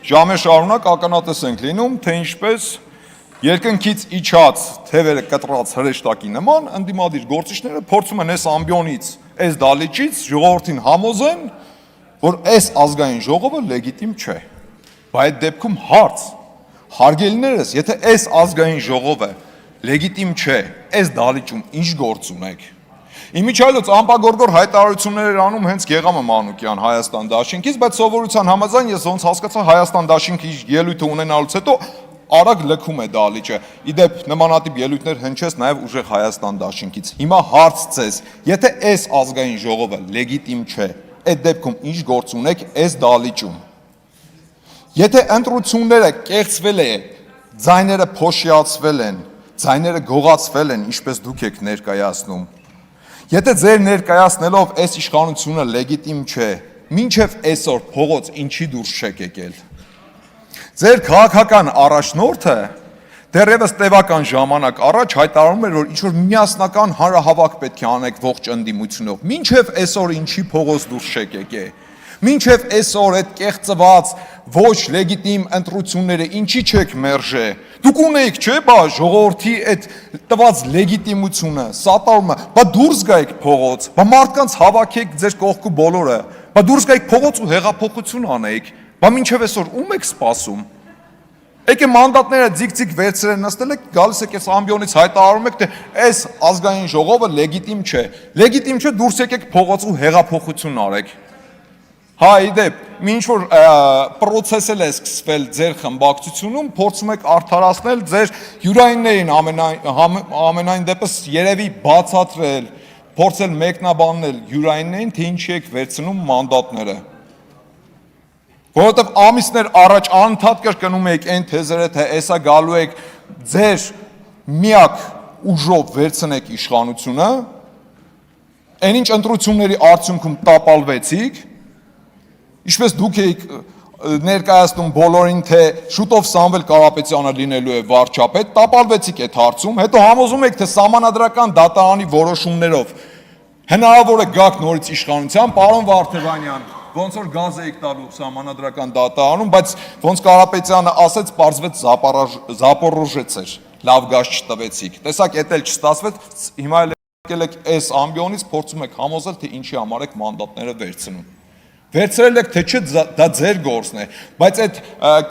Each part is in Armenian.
ժամեր շարունակ ականատես ենք լինում, թե ինչպես երկնքից իջած թևերը կտրած հրեշտակի նման ընդդիմադիր գործիչները փորձում են այս ամբիոնից, այս դալիճից ժողովրդին համոզեն, որ այս ազգային ժողովը լեգիտիմ չէ։ Բայց այդ դեպքում հարց, հարգելիներս, եթե այս ազգային ժողովը լեգիտիմ չէ, այս դալիճում ինչ գործ ունեք։ Իմիջիայլոց ամպագորգոր հայտարարություններ էր անում հենց Գեղամը Մանուկյան Հայաստան դաշինքից, բայց սովորության համաձայն ես ոնց հասկացա Հայաստան դաշինքի ելույթը ունենալուց հետո արագ լքում է դալիճը։ Իդեպ նմանատիպ ելույթներ հնչեց նաև ուժեղ Հայաստան դաշինքից։ Հիմա հարց ձեզ, եթե այս ազգային ժողովը լեգիտիմ չէ, այդ դեպքում ինչ գործ ունեք այս դալիճում։ Եթե ընտրությունները կեղծվել է, ձայները փոշիացվել են, ձայները գողացվել են, ինչպես դուք եք ներկայացնում։ Եթե ձեր ներկայացնելով այս իշխանությունը լեգիտիմ չէ, մինչև այսօր փողոց ինչի դուրս չեք եկել։ Ձեր քաղաքական առաջնորդը դեռևս տևական ժամանակ առաջ հայտարարում էր, որ ինչ-որ միասնական հանրահավաք պետք է անեք ողջ ընդդիմությունով, մինչև այսօր ինչի փողոց դուրս չեք եկել։ Մինչև այսօր այդ կեղծված ոչ լեգիտիմ ընտրությունները ինչի չեք մերժե։ Դուք ունեիք, չէ՞, բա ժողովրդի այդ տված լեգիտիմությունը, սատարումը, բա դուրս գայիք փողոց, բա մարդկանց հավաքեք ձեր կողքու բոլորը, բա դուրս գայիք փողոց ու հեղափոխություն անեիք, բա մինչև այսօր ում եք սպասում։ Եկե մանդատները ձիգ-ձիգ վերցրել նստել եք, գալիս եք այս ամբիոնից հայտարարում եք, թե այս ազգային ժողովը լեգիտիմ չէ։ Լեգիտիմ չէ, դուրս եկեք փողոց ու հեղափոխություն արեք։ Հա, իդեպ, մինչ որ պրոցես է սկսվել ձեր խմբակցությունում, փորձում եք արդարացնել ձեր յուրայիններին ամենայն դեպս երևի բացատրել, փորձել մեկնաբանել յուրայիններին, թե ինչի եք վերցնում մանդատները։ Որովհետև ամիսներ առաջ անընդհատ կրկնում եք այն թեզերը, թե էսա գալու եք ձեր միակ ուժով վերցնեք իշխանությունը, այն ինչ ընտրությունների արդյունքում տապալվեցիք, Ինչպես դուք եք ներկայացնում բոլորին, թե շուտով Սամվել Կարապետյանը լինելու է վարչապետ, տապալվեցիք այդ հարցում, հետո համոզում եք, թե սահմանադրական դատարանի որոշումներով հնարավոր է գաք նորից իշխանության, պարոն Վարդևանյան, ոնց որ գազ եք տալու սահմանադրական դատարանում, բայց ոնց Կարապետյանը ասեց, պարզվեց Զապորոժեց էր, լավ գազ չտվեցիք։ Տեսակ, էդ էլ չստացվեց, հիմա եկել եք այս ամբիոնից, փորձում եք համոզել, թե ինչի համար եք մանդատները վերցնում։ Վերցրել եք, թե չէ, դա ձեր գործն է, բայց այդ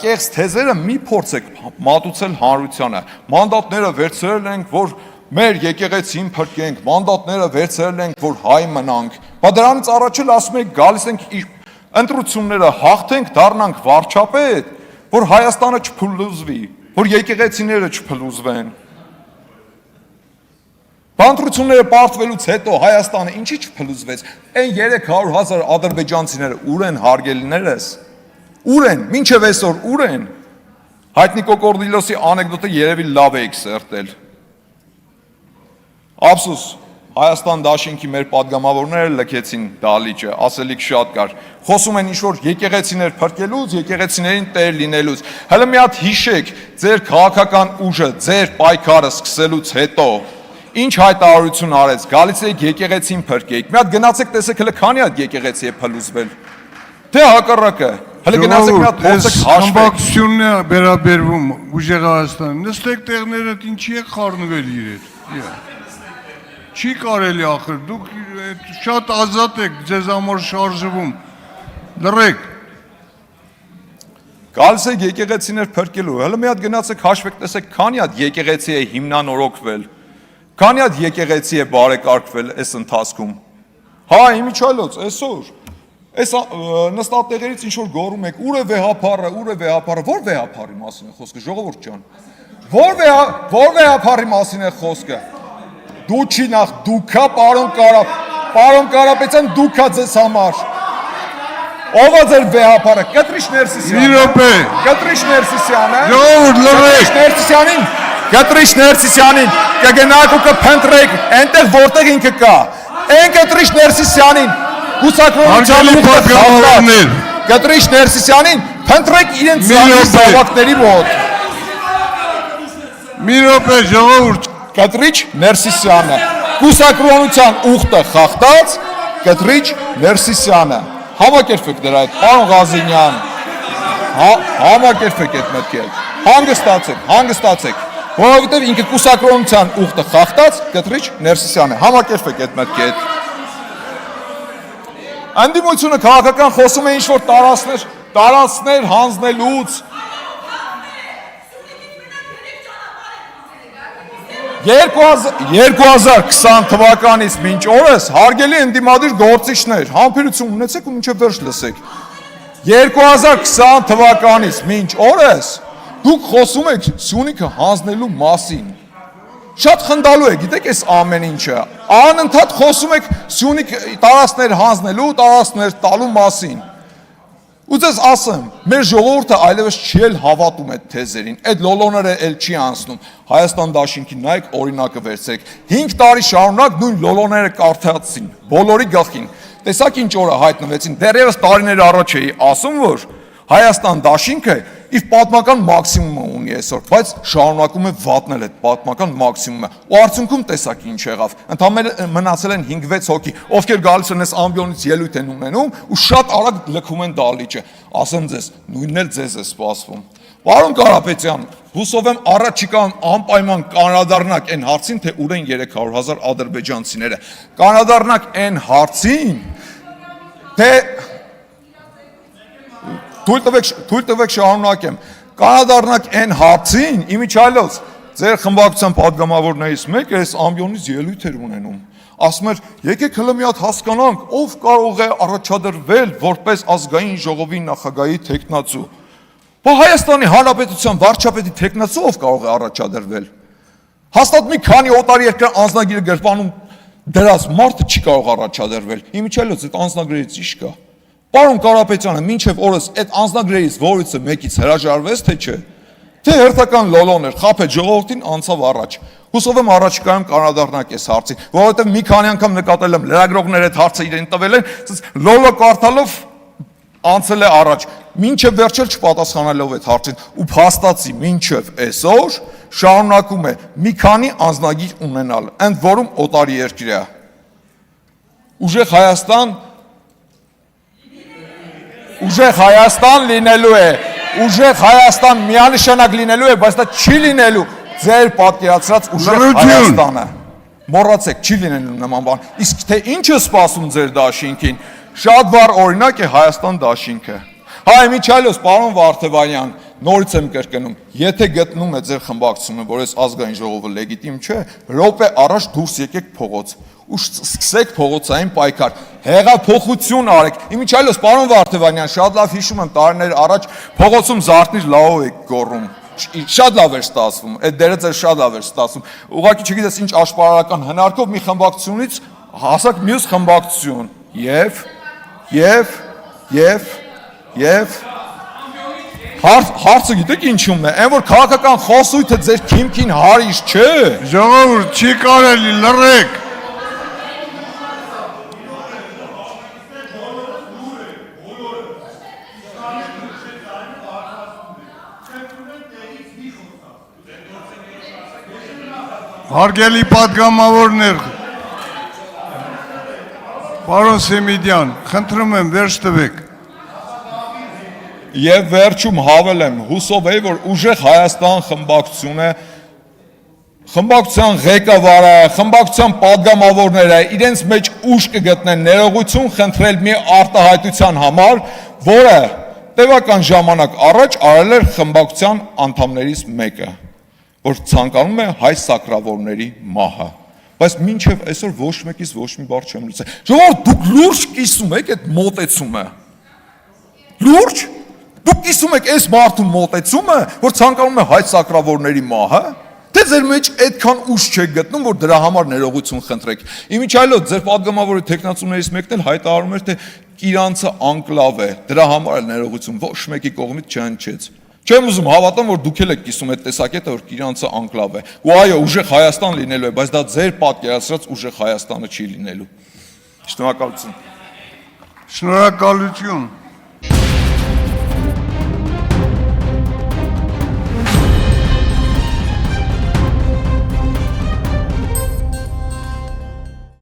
կեղծ թեզերը մի փորձեք մատուցել հանրությանը։ Մանդատները վերցրել ենք, որ մեր եկեղեցին փրկենք, մանդատները վերցրել ենք, որ հայ մնանք։ Բա դրանից առաջ էլ ասում եք, գալիս ենք ընտրությունները հաղթենք, դառնանք վարչապետ, որ Հայաստանը չփլուզվի, որ եկեղեցիները չփլուզվեն։ Բանտրությունները պարտվելուց հետո Հայաստանը ինչի չփլուզվեց, այն 300,000 ադրբեջանցիները ուր են հարգելիներս, ուր են, մինչև այսօր ուր են, Հայտնի Կոկորդիլոսի անեկդոտը երևի լավ էիք սերտել, ափսուս, Հայաստան դաշինքի մեր պատգամավորները լքեցին դալիճը, ասելիք շատ կար, խոսում են ինչ-որ եկեղեցիներ փրկելուց, եկեղեցիներին տեր լինելուց, հələ մի հատ հիշեք, ձեր քաղաքական ուժը, ձեր պայքարը սկսելուց հետո Ինչ հայտարարություն արեց, գալիս եք եկեղեցին փրկեք, մի հատ գնացեք տեսեք հələ քանի հատ եկեղեցի է փլուզվել, թե հակառակը, հələ գնացեք մի հատ փորձեք հաշվեք։ Խմբակցությունն է վերաբերվում ուժեղ Հայաստան, նստեք տեղներդ ինչի եք խառնվել իրեր։ Չի կարելի ախր, դուք շատ ազատ եք, ձեզ համար շարժվում, լռեք։ Գալիս եք եկեղեցիներ փրկելու, հələ մի հատ գնացեք հաշվեք տեսեք քանի հատ եկեղեցի է հիմնանորոգվել։ Քանի հատ եկեղեցի է բարեկարգվել այս ընթացքում։ Հա, իմիջիայլոց, այսօր, այս նստատեղերից ինչ-որ գոռում եք, ուր է վեհափառը, որ վեհափառի մասին է խոսքը, ժողովուրդ ջան։ Որ վեհափառի մասին է խոսքը։ Դու չի նախ, դուքա, պարոն Կարապետյան, դուքա ձեզ համար։ Ով է ձեր վեհափառը, Կտրիշ Ներսիսյանը։ Մի րոպե։ Կտրիշ Ներսիսյանը։ Ժողովուրդ լռեք։ Կտրիշ Ներսիսյանին կգնաք ու կփնտրեք այնտեղ որտեղ ինքը կա։ Այն Կտրիշ Ներսիսյանին կուսակրոնության պատգամավորներ Կտրիշ Ներսիսյանին փնտրեք իրենց զավակների մոտ։ Մի րոպե ժողովուրդ Կտրիշ Ներսիսյանը կուսակրոնության ուխտը խախտած Կտրիշ Ներսիսյանը Համակերպեք դրա հետ, պարոն Ղազինյան։ Համակերպեք այդ մտքերը։ Հանգստացեք։ Որովհետև ինքը կուսակրոնության ուխտը խախտած կտրիչ Ներսիսյանն է։ Համակերպեք այդ մտքերը։ Անդիմությունը քաղաքական խոսում է ինչ-որ տարածքներ հանձնելուց։ 2020 թվականից մինչ օրս հարգելի ընդդիմադիր գործիչներ, համբերություն ունեցեք ու մինչև վերջ լսեք։ 2020 թվականից մինչ օրս դուք խոսում եք Սյունիքը հանձնելու մասին։ Շատ խնդալու է, գիտեք այս ամեն ինչը։ Անընդհատ խոսում եք Սյունիք տարածքներ հանձնելու, տարածքներ տալու մասին։ Ու ձեզ ասեմ, մեր ժողովուրդը այլևս չի էլ հավատում այդ թեզերին, այդ լոլոները էլ չի անցնում։ Հայաստան դաշինքի նայեք օրինակը վերցրեք։ 5 տարի շարունակ նույն լոլոները կարդացին, բոլորի գլխին։ Տեսակ ինչ օրը հայտնվեցին, դեռևս տարիներ առաջ էի ասում, որ Հայաստան դաշինքը իր պատմական մաքսիմումը ունի այսօր, բայց շարունակում է վատնել այդ պատմական մաքսիմումը։ Ու արդյունքում տեսակ ինչ եղավ։ Ընդհանրապես մնացել են 5-6 հոգի, ովքեր գալիս են այս ամբիոնից ելույթ են ունենում ու շատ արագ լքում են դալիճը։ Ասեմ ձեզ, նույնն էլ ձեզ է սպասվում։ Պարոն Կարապետյան, հուսով եմ առաջիկան անպայման կանադառնաք այն հարցին, թե ուր են 300,000 ադրբեջանցիները։ Կանադառնաք այն հարցին, թե Թույլ տվեք շարունակեմ։ Կանադառնաք այն հարցին, իմիջիայլոց ձեր խմբակցության падգամավորներից մեկը այս ամբիոնից ելույթ էր ունենում։ Ասում էր, եկեք հլը մի հատ հասկանանք, ով կարող է առաջադրվել որպես ազգային ժողովի նախագահի թեկնածու։ Բա Հայաստանի Հանրապետության վարչապետի թեկնածու ով կարող է առաջադրվել։ Հաստատ մի քանի օտար երկրի անձնագիրը գրպանում դրած մարդը չի կարող առաջադրվել։ Իմիջիայլոց այդ անձնագրերից ի՞նչ կա։ Պարոն Կարապետյանը, մինչև օրս այդ անձնագրերից որից մեկից հրաժարվեց, թե չէ, թե հերթական լոլոն էր, խաբեց ժողովրդին, անցավ առաջ։ Հուսով եմ առաջիկայում կանադառնաք այս հարցին, որովհետև մի քանի անգամ նկատել եմ լրագրողները այդ հարցը իրեն տվել են, լոլո կարդալով անցել է առաջ, մինչև վերջել չպատասխանելով այդ հարցին, ու փաստացի մինչև այսօր շարունակում է մի քանի անձնագիր ունենալ, ընդ որում օտարի երկրյա։ Ուժեղ Հայաստան լինելու է, ուժեղ Հայաստան միանշանակ լինելու է, բայց դա չի լինելու ձեր պատկերացրած ուժեղ Հայաստանը։ Մոռացեք, չի լինելու նման բան։ Իսկ թե ինչ է սպասում ձեր դաշինքին, շատ վառ օրինակ է Հայաստան դաշինքը։ Հայ Միչայլոս, պարոն Վարդևանյան, նորից եմ կրկնում, եթե գտնում է ձեր խմբակցությունը, որ այս ազգային ժողովը լեգիտիմ չէ, րոպե առաջ դուրս եկեք փողոց ու սկսեք փողոցային պայքար, հեղափոխություն արեք։ Իմիջիայլոս, պարոն Վարդևանյան, շատ լավ հիշում եմ տարիներ առաջ փողոցում Զարթնիր լավով եք գոռում։ Շատ լավ էր ստացվում, այդ դերը ձեր շատ լավ էր ստացվում։ Ուղղակի չգիտես ինչ աշխարհական հնարքով մի խմբակցությունից հասակ մյուս խմբակցություն եւ հարցը գիտեք ինչումն է, այն որ քաղաքական խոսույթը ձեր քիմքին հարիշ չէ։ Ժողովուրդ չի կարելի լռեք։ Հարգելի պատգամավորներ, պարոն Սեմիդյան, խնդրում եմ վերջ տվեք։ Եվ վերջում հավելեմ, հուսով էի, որ ուժեղ Հայաստան խմբակցությունը, խմբակցության ղեկավարը, խմբակցության պատգամավորները իրենց մեջ ուժ կգտնեն ներողություն խնդրել մի արտահայտության համար, որը տևական ժամանակ առաջ արել էր խմբակցության անդամներից մեկը, որ ցանկանում է հայ սակրավորների մահը։ Բայց մինչև այսօր ոչ մեկից ոչ մի բառ չեմ լսել։ Ժողովուրդ, դուք լուրջ կիսում եք այդ մոտեցումը։ Լուրջ։ Դուք կիսում եք այս մարդու մոտեցումը, որ ցանկանում է հայ սակրավորների մահը, թե ձեր մեջ այդքան ուժ չեք գտնում, որ դրա համար ներողություն խնդրեք։ Իմիջիայլոց ձեր պատգամավորի տեխնացուներից մեկն էլ հայտարարում էր, թե Իրանցը անկլավ է, դրա համար էլ ներողություն ոչ մեկի կողմից չհնչեց։ Չեմ ուզում հավատամ, որ դուք էլ եք կիսում այդ տեսակետը, որ Իրանցը անկլավ է։ Ու այո, ուժեղ Հայաստան լինելու է, բայց դա ձեր պատկերացրած ուժեղ Հայաստանը չի լինելու։ Շնորհակալություն։ Շնորհակալություն։